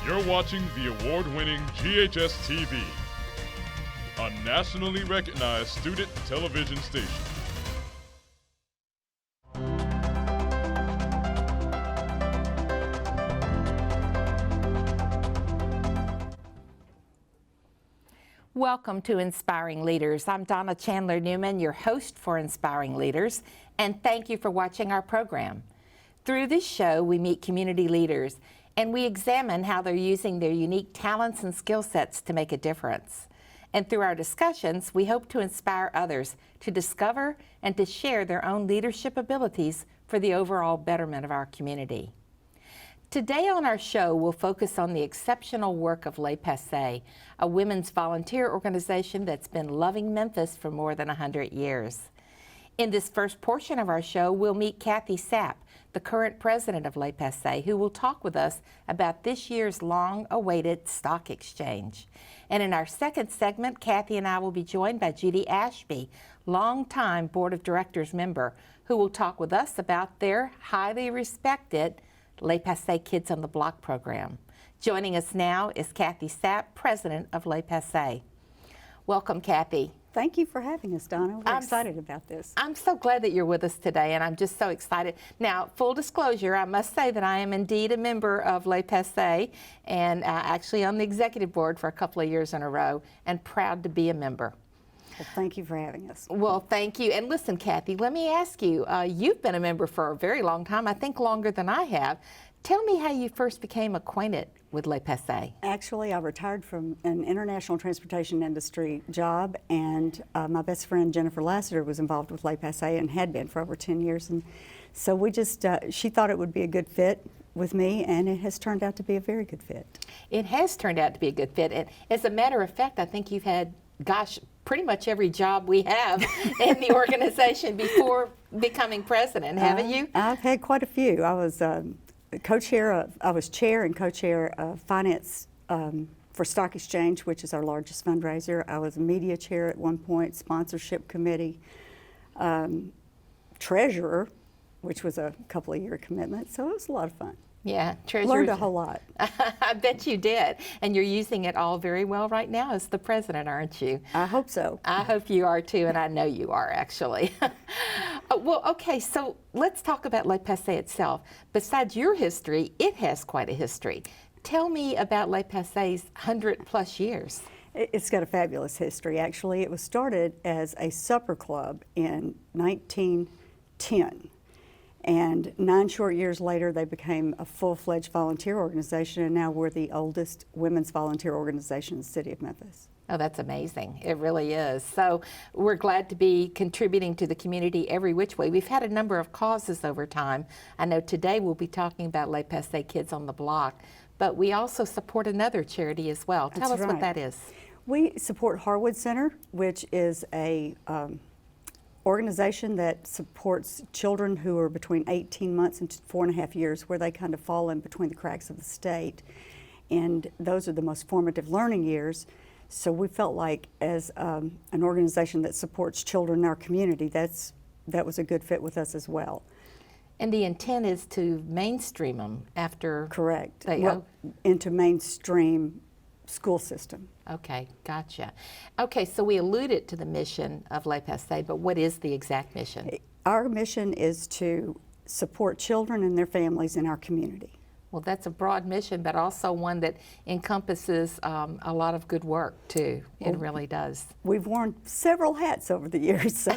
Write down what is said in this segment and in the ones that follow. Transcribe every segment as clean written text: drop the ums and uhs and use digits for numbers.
You're watching the award-winning GHS-TV, a nationally recognized student television station. Welcome to Inspiring Leaders. I'm Donna Chandler Newman, your host for Inspiring Leaders, and thank you for watching our program. Through this show, we meet community leaders and we examine how they're using their unique talents and skill sets to make a difference. And through our discussions, we hope to inspire others to discover and to share their own leadership abilities for the overall betterment of our community. Today on our show, we'll focus on the exceptional work of Les Passés, a women's volunteer organization that's been loving Memphis for more than 100 years. In this first portion of our show, we'll meet Kathy Sapp, the current president of Les Passés, who will talk with us about this year's long-awaited stock exchange. And in our second segment, Kathy and I will be joined by Judy Ashby, longtime Board of Directors member, who will talk with us about their highly respected Les Passés Kids on the Block program. Joining us now is Kathy Sapp, president of Les Passés. Welcome, Kathy. Thank you for having us, Donna. We're excited about this. I'm so glad that you're with us today, and I'm just so excited. Now, full disclosure, I must say that I am indeed a member of Les Passés, and actually on the executive board for a couple of years in a row, and proud to be a member. Well, thank you for having us. Well, thank you. And listen, Kathy, let me ask you, you've been a member for a very long time, I think longer than I have. Tell me how you first became acquainted with Les Passés. Actually, I retired from an international transportation industry job, and my best friend Jennifer Lassiter was involved with Les Passés and had been for over 10 years. And so we just, she thought it would be a good fit with me, and it has turned out to be a very good fit. It has turned out to be a good fit. And as a matter of fact, I think you've had, gosh, pretty much every job we have in the organization before becoming president, haven't you? I've had quite a few. I was I was chair and co-chair of finance for Stock Exchange, which is our largest fundraiser. I was media chair at one point, sponsorship committee, treasurer, which was a couple of year commitment. So it was a lot of fun. Yeah, treasurer. Learned a whole lot. I bet you did. And you're using it all very well right now as the president, aren't you? I hope so. I hope you are too, and I know you are actually. Well, okay, so let's talk about Les Passés itself. Besides your history, it has quite a history. Tell me about Les Passés' 100+ years. It's got a fabulous history, actually. It was started as a supper club in 1910. And 9 short years later, they became a full-fledged volunteer organization, and now we're the oldest women's volunteer organization in the city of Memphis. Oh, that's amazing. It really is. So we're glad to be contributing to the community every which way. We've had a number of causes over time. I know today we'll be talking about Les Passés Kids on the Block, but we also support another charity as well. Tell us what that is. We support Harwood Center, which is a organization that supports children who are between 18 months and 4.5 years, where they kind of fall in between the cracks of the state. And those are the most formative learning years. So we felt like as an organization that supports children in our community, that was a good fit with us as well. And the intent is to mainstream them after. Correct. Into mainstream school system. Okay, gotcha. Okay, so we alluded to the mission of Les Passés, but what is the exact mission? Our mission is to support children and their families in our community. Well, that's a broad mission, but also one that encompasses a lot of good work, too. It really does. We've worn several hats over the years, so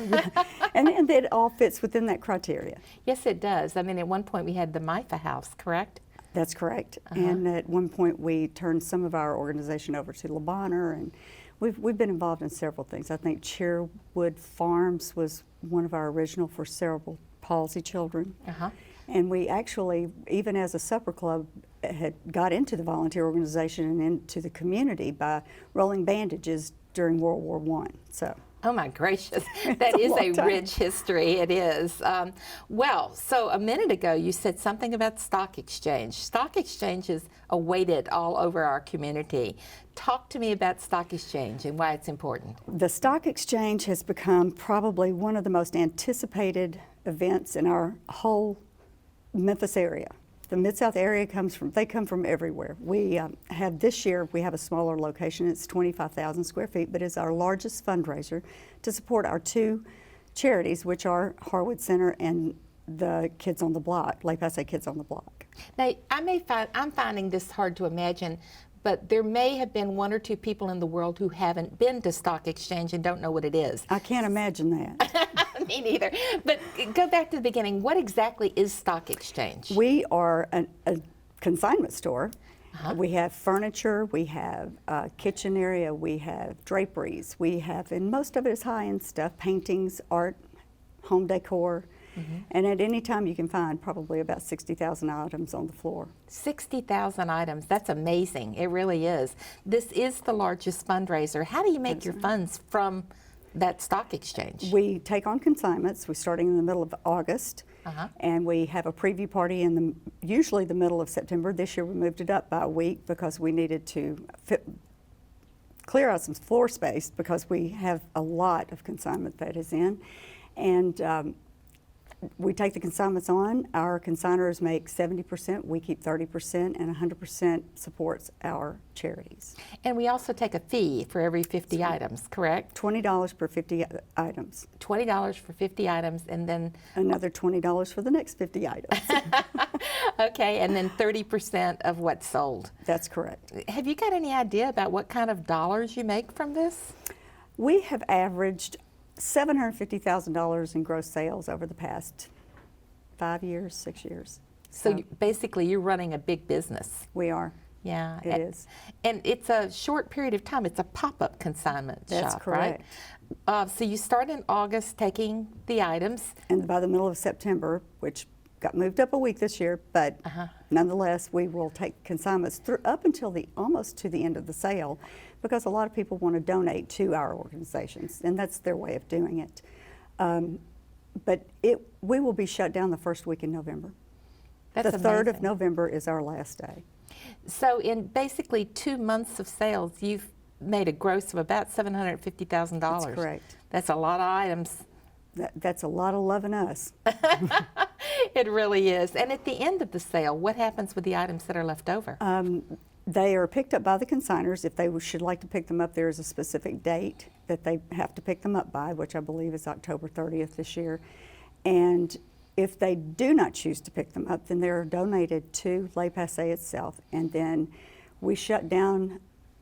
and it all fits within that criteria. Yes, it does. I mean, at one point we had the MIFA house, correct? That's correct. And at one point we turned some of our organization over to Le Bonheur, and we've been involved in several things. I think Cherwood Farms was one of our original for cerebral palsy children. And we actually, even as a supper club, had got into the volunteer organization and into the community by rolling bandages during World War I. So. Oh my gracious, that is a rich history, it is. Well, so a minute ago you said something about stock exchange. Stock exchange is awaited all over our community. Talk to me about stock exchange and why it's important. The stock exchange has become probably one of the most anticipated events in our whole Memphis area. the Mid-South area come from everywhere. We this year, we have a smaller location. It's 25,000 square feet, but it's our largest fundraiser to support our two charities, which are Harwood Center and the Kids on the Block, Lake Passay Kids on the Block. Now, I'm finding this hard to imagine, but there may have been one or two people in the world who haven't been to Stock Exchange and don't know what it is. I can't imagine that. Me neither. But go back to the beginning. What exactly is Stock Exchange? We are a consignment store. We have furniture, we have a kitchen area, we have draperies, we have, and most of it is high-end stuff, paintings, art, home decor. And at any time you can find probably about 60,000 items on the floor. 60,000 items, that's amazing. It really is. This is the largest fundraiser. How do you make your funds from that stock exchange? We take on consignments. We're starting in the middle of August. And we have a preview party in usually the middle of September. This year we moved it up by a week because we needed to clear out some floor space because we have a lot of consignment that is in. And we take the consignments on. Our consigners make 70%, we keep 30%, and 100% supports our charities. And we also take a fee for every 50 items, correct? $20 per 50 items. $20 for 50 items, and then another $20 for the next 50 items. Okay, and then 30% of what's sold. That's correct. Have you got any idea about what kind of dollars you make from this? We have averaged $750,000 in gross sales over the past 5 years, 6 years. So basically you're running a big business. We are. Yeah. It is. And it's a short period of time. It's a pop-up consignment shop, That's correct. Right? So you start in August taking the items. And by the middle of September, which got moved up a week this year, but nonetheless, we will take consignments up until almost to the end of the sale, because a lot of people want to donate to our organizations, and that's their way of doing it. But we will be shut down the first week in November. That's the amazing. 3rd of November is our last day. So in basically 2 months of sales, you've made a gross of about $750,000. That's correct. That's a lot of items. That's a lot of loving us. It really is. And at the end of the sale, what happens with the items that are left over? They are picked up by the consigners. If they should like to pick them up, there is a specific date that they have to pick them up by, which I believe is October 30th this year. And if they do not choose to pick them up, then they're donated to Lake Passay itself. And then we shut down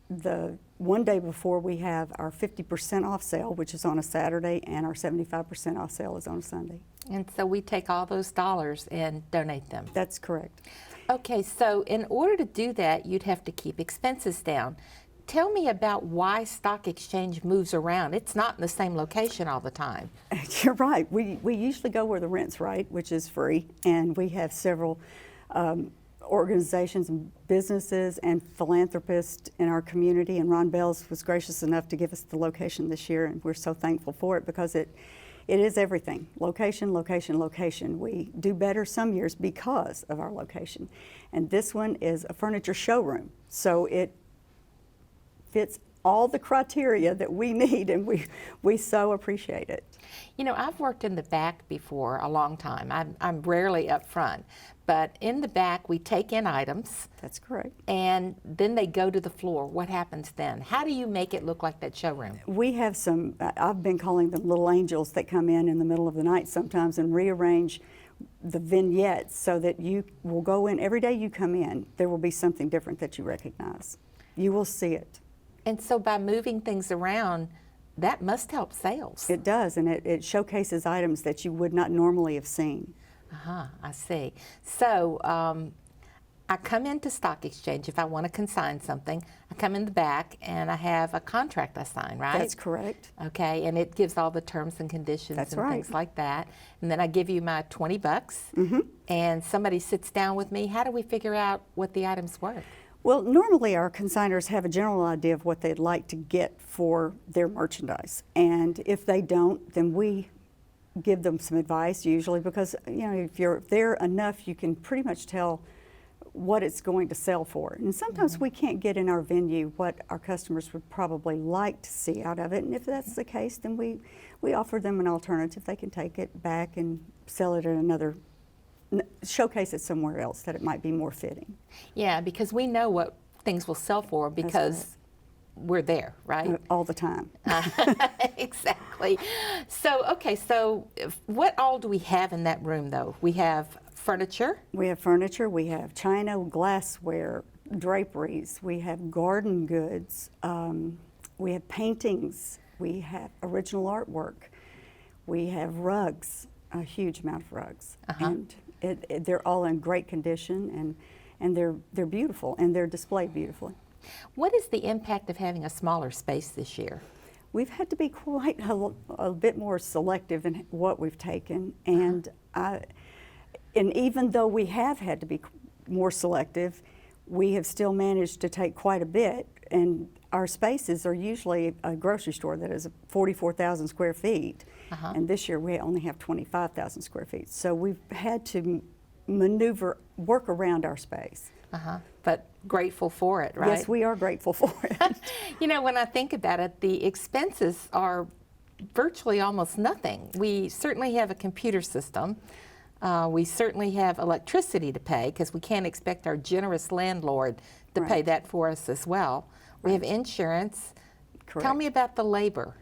the one day before we have our 50% off sale, which is on a Saturday, and our 75% off sale is on a Sunday. And so we take all those dollars and donate them. That's correct. Okay, so in order to do that, you'd have to keep expenses down. Tell me about why Stock Exchange moves around. It's not in the same location all the time. You're right. We usually go where the rent's right, which is free, and we have several organizations and businesses and philanthropists in our community, and Ron Bells was gracious enough to give us the location this year, and we're so thankful for it because it is everything. Location, location, location. We do better some years because of our location. And this one is a furniture showroom, so it fits all the criteria that we need, and we so appreciate it. You know, I've worked in the back before a long time. I'm rarely up front, but in the back we take in items. That's correct. And then they go to the floor. What happens then? How do you make it look like that showroom? We have some, I've been calling them little angels that come in the middle of the night sometimes and rearrange the vignettes so that you will go in, every day you come in, there will be something different that you recognize. You will see it. And so by moving things around, that must help sales. It does, and it showcases items that you would not normally have seen. I see. So I come into Stock Exchange if I want to consign something. I come in the back and I have a contract I sign, right? That's correct. Okay, and it gives all the terms and conditions That's and right. things like that. And then I give you my $20 and somebody sits down with me. How do we figure out what the item's worth? Well, normally our consigners have a general idea of what they'd like to get for their merchandise. And if they don't, then we give them some advice usually, because if you're there enough, you can pretty much tell what it's going to sell for. And sometimes we can't get in our venue what our customers would probably like to see out of it. And if that's the case, then we offer them an alternative. They can take it back and sell it at another showcase it somewhere else that it might be more fitting. Yeah, because we know what things will sell for because we're there, right? All the time. Exactly. So, okay, so what all do we have in that room, though? We have furniture. We have furniture, we have china, glassware, draperies, we have garden goods, we have paintings, we have original artwork, we have rugs, a huge amount of rugs. And they're all in great condition, and they're beautiful, and they're displayed beautifully. What is the impact of having a smaller space this year? We've had to be quite a bit more selective in what we've taken, and even though we have had to be more selective, we have still managed to take quite a bit, and our spaces are usually a grocery store that is 44,000 square feet, and this year we only have 25,000 square feet. So we've had to work around our space. But grateful for it, right? Yes, we are grateful for it. You know, when I think about it, the expenses are virtually almost nothing. We certainly have a computer system. We certainly have electricity to pay because we can't expect our generous landlord to pay that for us as well. We have insurance. Correct. Tell me about the labor.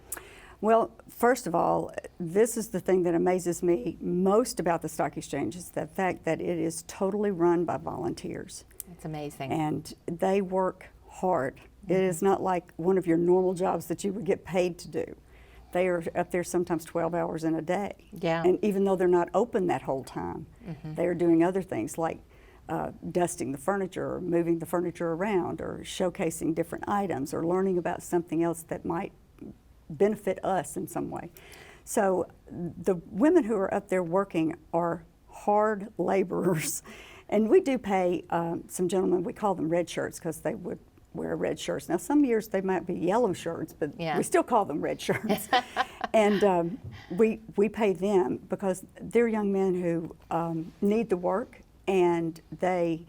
Well, first of all, this is the thing that amazes me most about the stock exchange is the fact that it is totally run by volunteers. It's amazing. And they work hard. It is not like one of your normal jobs that you would get paid to do. They are up there sometimes 12 hours in a day. Yeah. And even though they're not open that whole time, they are doing other things like dusting the furniture or moving the furniture around or showcasing different items or learning about something else that might benefit us in some way. So the women who are up there working are hard laborers. And we do pay some gentlemen, we call them red shirts because they would wear red shirts. Now some years they might be yellow shirts, but we still call them red shirts. And we pay them because they're young men who need the work, and they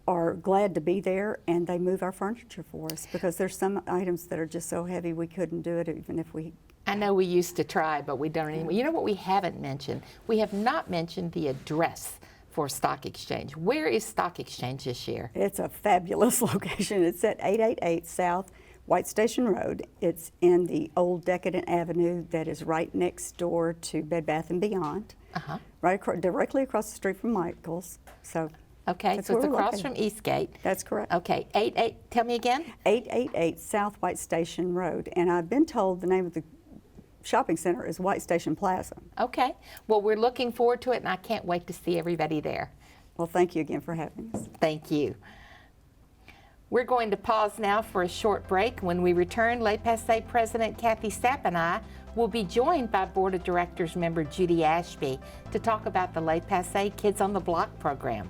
are glad to be there, and they move our furniture for us because there's some items that are just so heavy we couldn't do it even if we. I know we used to try, but we don't anymore. You know what we haven't mentioned? We have not mentioned the address for Stock Exchange. Where is Stock Exchange this year? It's a fabulous location. It's at 888 South White Station Road. It's in the old Decadent Avenue that is right next door to Bed Bath & Beyond, directly across the street from Michael's. So okay, so it's across from Eastgate. That's correct. Okay, tell me again? 888 South White Station Road. And I've been told the name of the shopping center is White Station Plaza. Okay, well, we're looking forward to it, and I can't wait to see everybody there. Well, thank you again for having us. Thank you. We're going to pause now for a short break. When we return, Le Passé President Kathy Sapp and I will be joined by Board of Directors member Judy Ashby to talk about the Le Passé Kids on the Block program.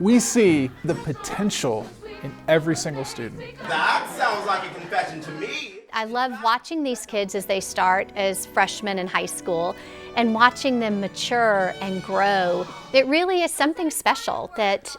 We see the potential in every single student. That sounds like a confession to me. I love watching these kids as they start as freshmen in high school and watching them mature and grow. It really is something special that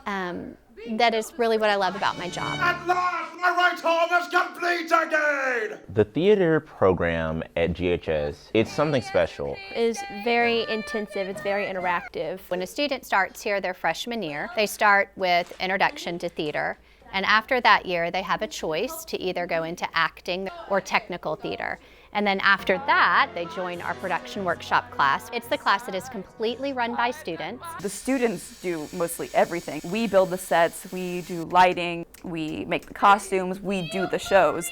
is really what I love about my job. At last, my right arm is complete again! The theater program at GHS, it's something special. Is very intensive, it's very interactive. When a student starts here their freshman year, they start with Introduction to Theater. And after that year, they have a choice to either go into acting or technical theater. And then after that, they join our production workshop class. It's the class that is completely run by students. The students do mostly everything. We build the sets, we do lighting, we make the costumes, we do the shows.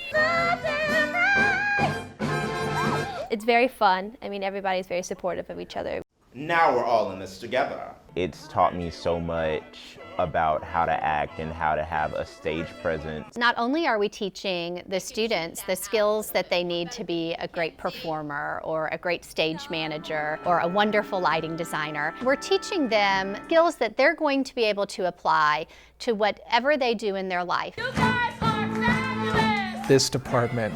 It's very fun. I mean, everybody's very supportive of each other. Now we're all in this together. It's taught me so much about how to act and how to have a stage presence. Not only are we teaching the students the skills that they need to be a great performer or a great stage manager or a wonderful lighting designer, we're teaching them skills that they're going to be able to apply to whatever they do in their life. You guys are fabulous! This department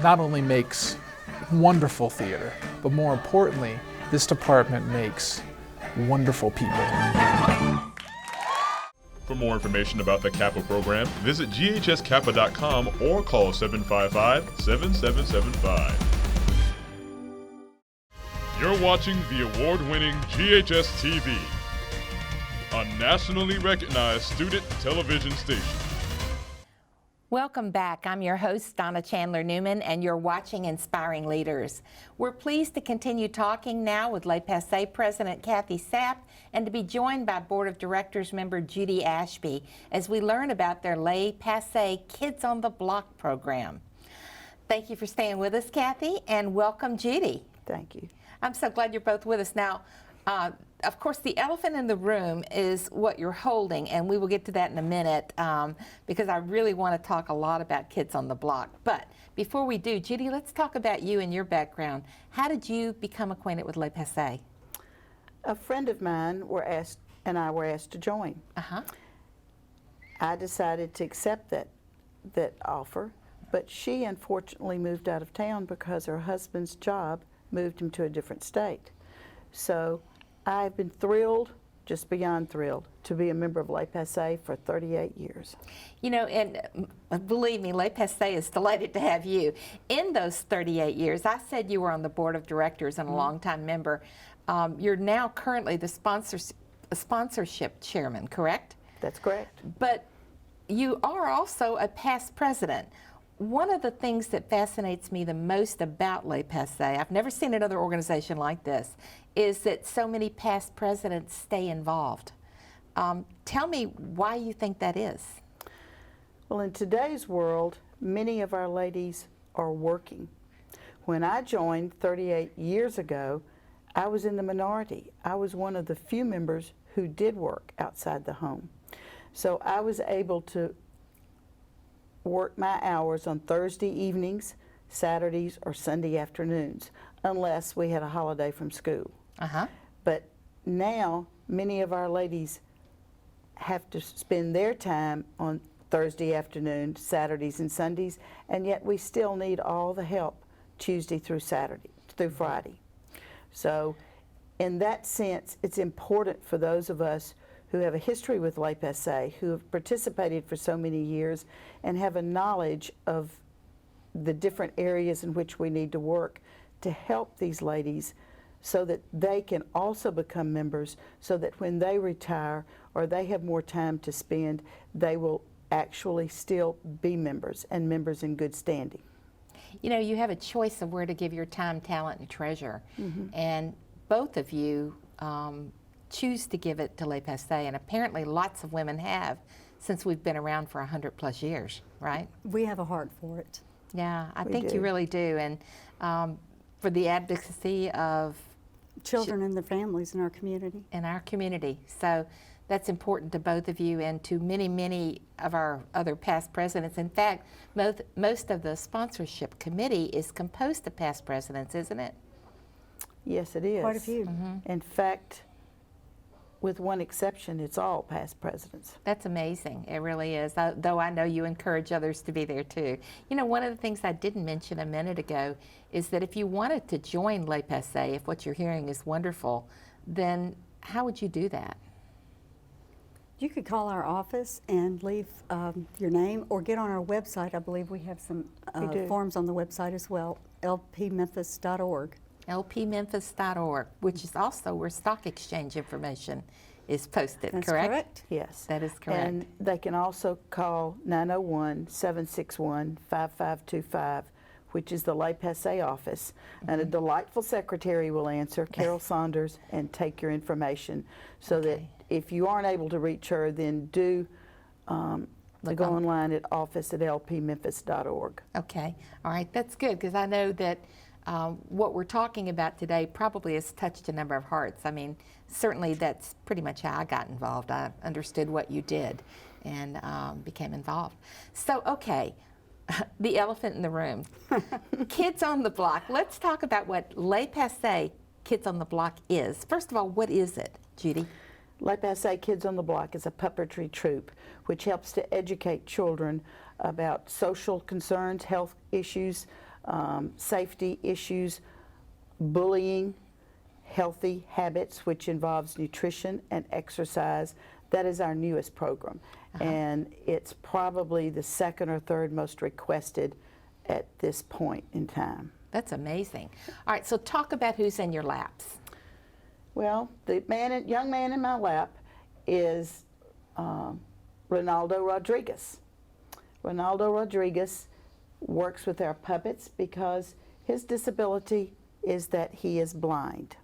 not only makes wonderful theater, but more importantly, this department makes wonderful people. For more information about the Kappa program, visit ghskappa.com or call 755-7775. You're watching the award-winning GHS-TV, a nationally recognized student television station. Welcome back. I'm your host, Donna Chandler Newman, and you're watching Inspiring Leaders. We're pleased to continue talking now with Le Passé President Kathy Sapp and to be joined by Board of Directors member Judy Ashby as we learn about their Le Passé Kids on the Block program. Thank you for staying with us, Kathy, and welcome, Judy. Thank you. I'm so glad you're both with us. Now, of course, the elephant in the room is what you're holding, and we will get to that in a minute because I really want to talk a lot about Kids on the Block. But before we do, Judy, let's talk about you and your background. How did you become acquainted with Le Passé? A friend of mine and I were asked to join. I decided to accept that offer, but she unfortunately moved out of town because her husband's job moved him to a different state. So I've been thrilled, just beyond thrilled, to be a member of Le Passé for 38 years. You know, and believe me, Le Passé is delighted to have you. In those 38 years, I said you were on the board of directors and a longtime member. You're now currently the sponsorship chairman, correct? That's correct. But you are also a past president. One of the things that fascinates me the most about Le Passé, I've never seen another organization like this, is that so many past presidents stay involved. Tell me why you think that is. Well, in today's world, many of our ladies are working. When I joined 38 years ago, I was in the minority. I was one of the few members who did work outside the home. So I was able to work my hours on Thursday evenings, Saturdays, or Sunday afternoons, unless we had a holiday from school. But now, many of our ladies have to spend their time on Thursday afternoon, Saturdays, and Sundays, and yet we still need all the help Tuesday through Friday. So, in that sense, it's important for those of us who have a history with Le Passé, who have participated for so many years and have a knowledge of the different areas in which we need to work to help these ladies so that they can also become members, so that when they retire or they have more time to spend, they will actually still be members and members in good standing. You know, you have a choice of where to give your time, talent, and treasure. And both of you choose to give it to Le Passé, and apparently lots of women have since we've been around for 100+ years, right? We have a heart for it. Yeah, I think you really do. And for the advocacy of children and their families in our community. So that's important to both of you and to many, many of our other past presidents. In fact, most of the sponsorship committee is composed of past presidents, isn't it? Yes, it is. Quite a few. In fact, with one exception, it's all past presidents. That's amazing. It really is, though I know you encourage others to be there too. You know, one of the things I didn't mention a minute ago is that if you wanted to join Le Passé, if what you're hearing is wonderful, then how would you do that? You could call our office and leave your name or get on our website. I believe we have some forms on the website as well, lpmemphis.org. lpmemphis.org, which is also where stock exchange information is posted, That's correct? correct. Yes. That is correct. And they can also call 901-761-5525, which is the Le Passé office. And a delightful secretary will answer, Carol Saunders, and take your information so that if you aren't able to reach her, then do go online at office@lpmemphis.org. Okay. All right. That's good, because I know that what we're talking about today probably has touched a number of hearts. I mean, certainly that's pretty much how I got involved. I understood what you did and became involved. So, okay, the elephant in the room. Kids on the Block. Let's talk about what Le Passé Kids on the Block is. First of all, what is it, Judy? Le Passé Kids on the Block is a puppetry troupe which helps to educate children about social concerns, health issues, safety issues, bullying, healthy habits, which involves nutrition and exercise. That is our newest program. And it's probably the second or third most requested at this point in time. That's amazing. All right, so talk about who's in your laps. Well, the young man in my lap is Ronaldo Rodriguez. Ronaldo Rodriguez works with our puppets because his disability is that he is blind.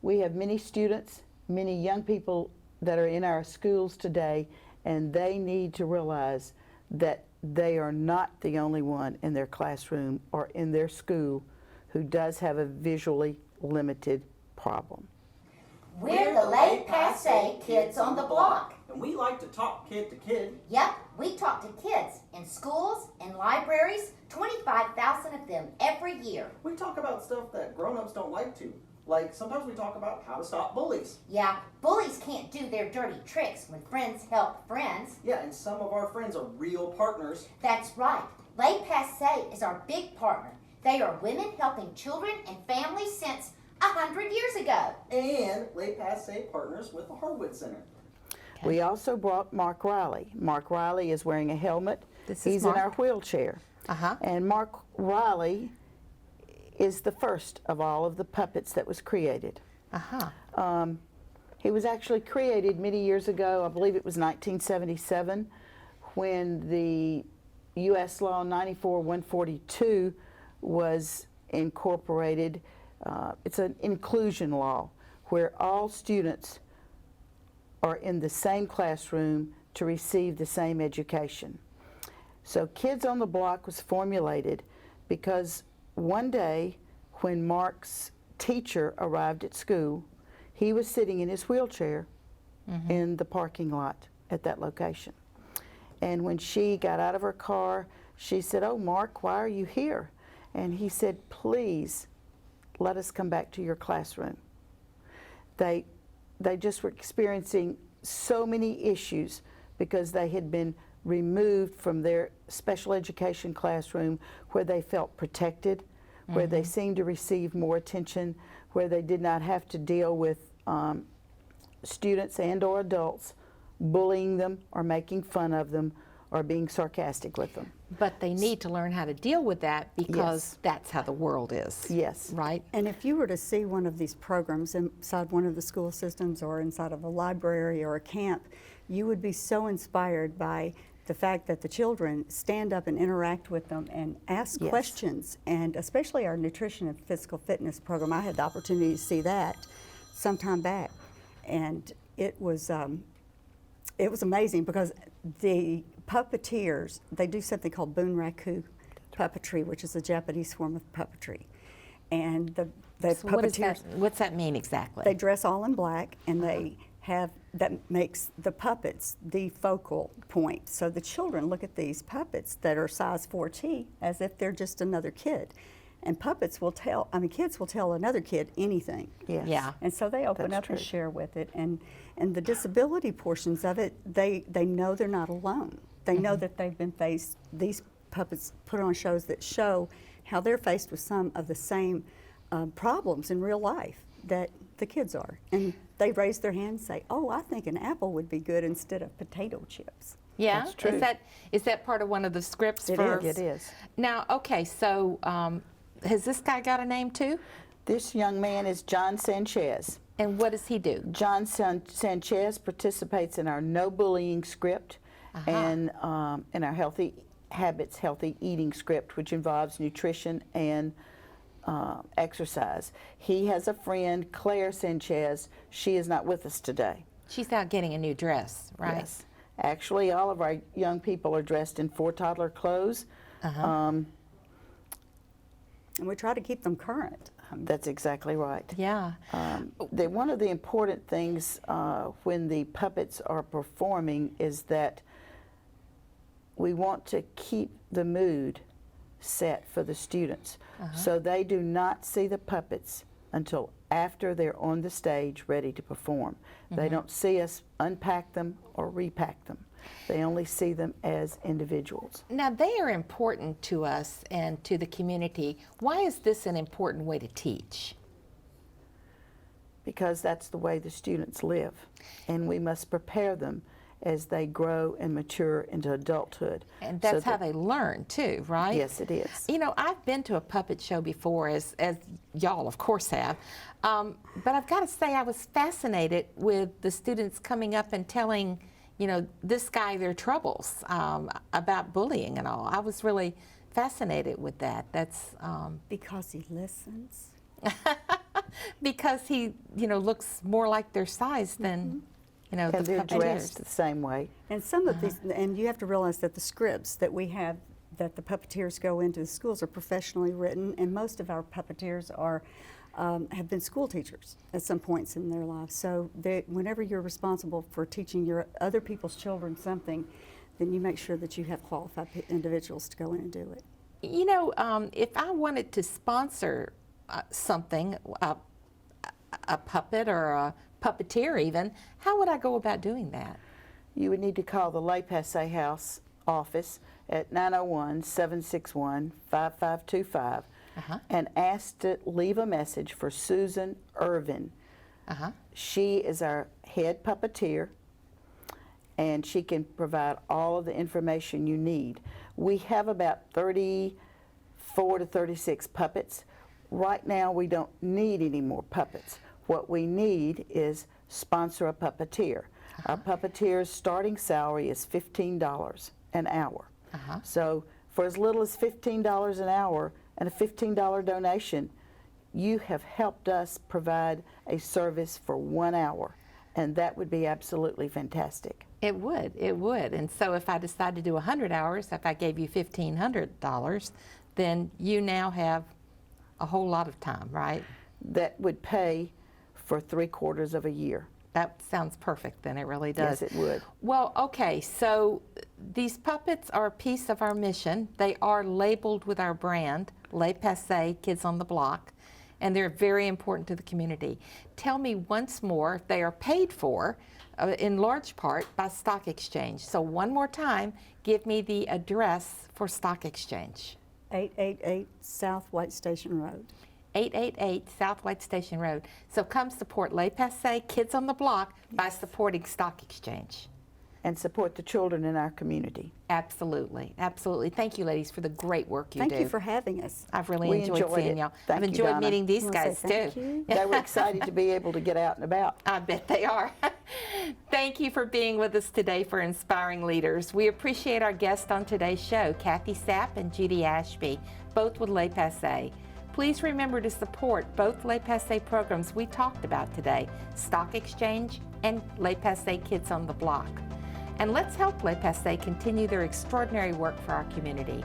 We have many students, many young people that are in our schools today, and they need to realize that they are not the only one in their classroom or in their school who does have a visually limited problem. We're the late passe kids on the block. And we like to talk kid to kid. Yep, we talk to kids in schools and libraries, 25,000 of them every year. We talk about stuff that grown-ups don't like to. Like, sometimes we talk about how to stop bullies. Yeah, bullies can't do their dirty tricks when friends help friends. Yeah, and some of our friends are real partners. That's right. Late Passe is our big partner. They are women helping children and families since 100 years ago. And Late Passe partners with the Harwood Center. Okay. We also brought Mark Riley. Mark Riley is wearing a helmet. He's Mark. in our wheelchair. And Mark Riley is the first of all of the puppets that was created. He was actually created many years ago. I believe it was 1977 when the U.S. Law 94-142 was incorporated. It's an inclusion law where all students are in the same classroom to receive the same education. So Kids on the Block was formulated because one day when Mark's teacher arrived at school, he was sitting in his wheelchair in the parking lot at that location. And when she got out of her car, she said, "Oh, Mark, why are you here?" And he said, "Please, let us come back to your classroom." They just were experiencing so many issues because they had been removed from their special education classroom where they felt protected, where they seemed to receive more attention, where they did not have to deal with students and or adults bullying them or making fun of them or being sarcastic with them. But they need to learn how to deal with that because that's how the world is. Yes. Right? And if you were to see one of these programs inside one of the school systems or inside of a library or a camp, you would be so inspired by the fact that the children stand up and interact with them and ask questions. And especially our nutrition and physical fitness program, I had the opportunity to see that some time back. And it was amazing because the puppeteers, they do something called bunraku puppetry, which is a Japanese form of puppetry. And the So puppeteers, what's that mean exactly? they dress all in black and they have, that makes the puppets the focal point. So the children look at these puppets that are size 4T as if they're just another kid. And puppets will tell, kids will tell another kid anything. Yes. Yeah. And so they open up and share with it. And the disability portions of it, they know they're not alone. They know that they've been faced, these puppets put on shows that show how they're faced with some of the same problems in real life that the kids are. And they raise their hand and say, "Oh, I think an apple would be good instead of potato chips." Yeah, That's true. Is that part of one of the scripts? It for is. It is. Now, okay, so has this guy got a name too? This young man is John Sanchez. And what does he do? John Sanchez participates in our no bullying script and in our healthy habits, healthy eating script, which involves nutrition and exercise. He has a friend, Claire Sanchez. She is not with us today. She's out getting a new dress, right? Yes. Actually, all of our young people are dressed in 4 toddler clothes. And we try to keep them current. That's exactly right. Yeah. One of the important things when the puppets are performing is that we want to keep the mood set for the students. So they do not see the puppets until after they're on the stage ready to perform. They don't see us unpack them or repack them. They only see them as individuals. Now, they are important to us and to the community. Why is this an important way to teach? Because that's the way the students live, and we must prepare them as they grow and mature into adulthood. And that's how they learn too, right? Yes, it is. You know, I've been to a puppet show before, as y'all of course have, but I've got to say I was fascinated with the students coming up and telling, you know, this guy their troubles about bullying and all. I was really fascinated with that. That's because he listens. Because he, you know, looks more like their size than, you know, And the they're puppeteers. dressed the same way. And some of these, and you have to realize that the scripts that we have, that the puppeteers go into the schools, are professionally written, and most of our puppeteers are have been school teachers at some points in their lives. So whenever you're responsible for teaching your other people's children something, then you make sure that you have qualified individuals to go in and do it. You know, if I wanted to sponsor something, a puppet or a puppeteer even, how would I go about doing that? You would need to call the Le Passé House office at 901-761-5525 and ask to leave a message for Susan Irvin. She is our head puppeteer, and she can provide all of the information you need. We have about 34 to 36 puppets. Right now we don't need any more puppets. What we need is sponsor a puppeteer. Our puppeteer's starting salary is $15 an hour. So for as little as $15 an hour and a $15 donation, you have helped us provide a service for 1 hour, and that would be absolutely fantastic. It would, it would. And so if I decide to do 100 hours, if I gave you $1,500, then you now have a whole lot of time, right? That would pay for 3/4 of a year. That sounds perfect then, it really does. Yes, it would. Well, okay, so these puppets are a piece of our mission. They are labeled with our brand, Le Passé, Kids on the Block, and they're very important to the community. Tell me once more, they are paid for, in large part, by Stock Exchange. So one more time, give me the address for Stock Exchange. 888 South White Station Road. 888 South White Station Road. So come support Le Passé, Kids on the Block, by supporting Stock Exchange. And support the children in our community. Absolutely, absolutely. Thank you, ladies, for the great work you do. Thank you for having us. I've really enjoyed seeing y'all. I've enjoyed meeting these guys, too. They were excited to be able to get out and about. I bet they are. Thank you for being with us today for Inspiring Leaders. We appreciate our guests on today's show, Kathy Sapp and Judy Ashby, both with Le Passé. Please remember to support both Le Passé programs we talked about today, Stock Exchange and Le Passé Kids on the Block. And let's help Le Passé continue their extraordinary work for our community.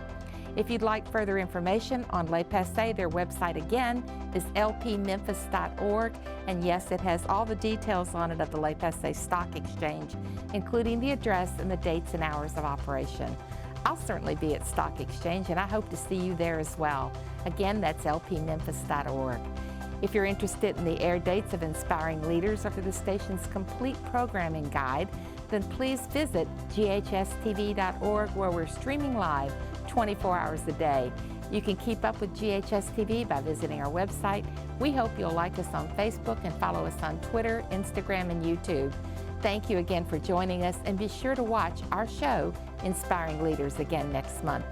If you'd like further information on Le Passé, their website again is lpmemphis.org. And yes, it has all the details on it of the Le Passé Stock Exchange, including the address and the dates and hours of operation. I'll certainly be at Stock Exchange, and I hope to see you there as well. Again, that's lpmemphis.org. If you're interested in the air dates of Inspiring Leaders or for the station's complete programming guide, then please visit GHS-TV.org, where we're streaming live 24 hours a day. You can keep up with GHS-TV by visiting our website. We hope you'll like us on Facebook and follow us on Twitter, Instagram, and YouTube. Thank you again for joining us, and be sure to watch our show, Inspiring Leaders, again next month.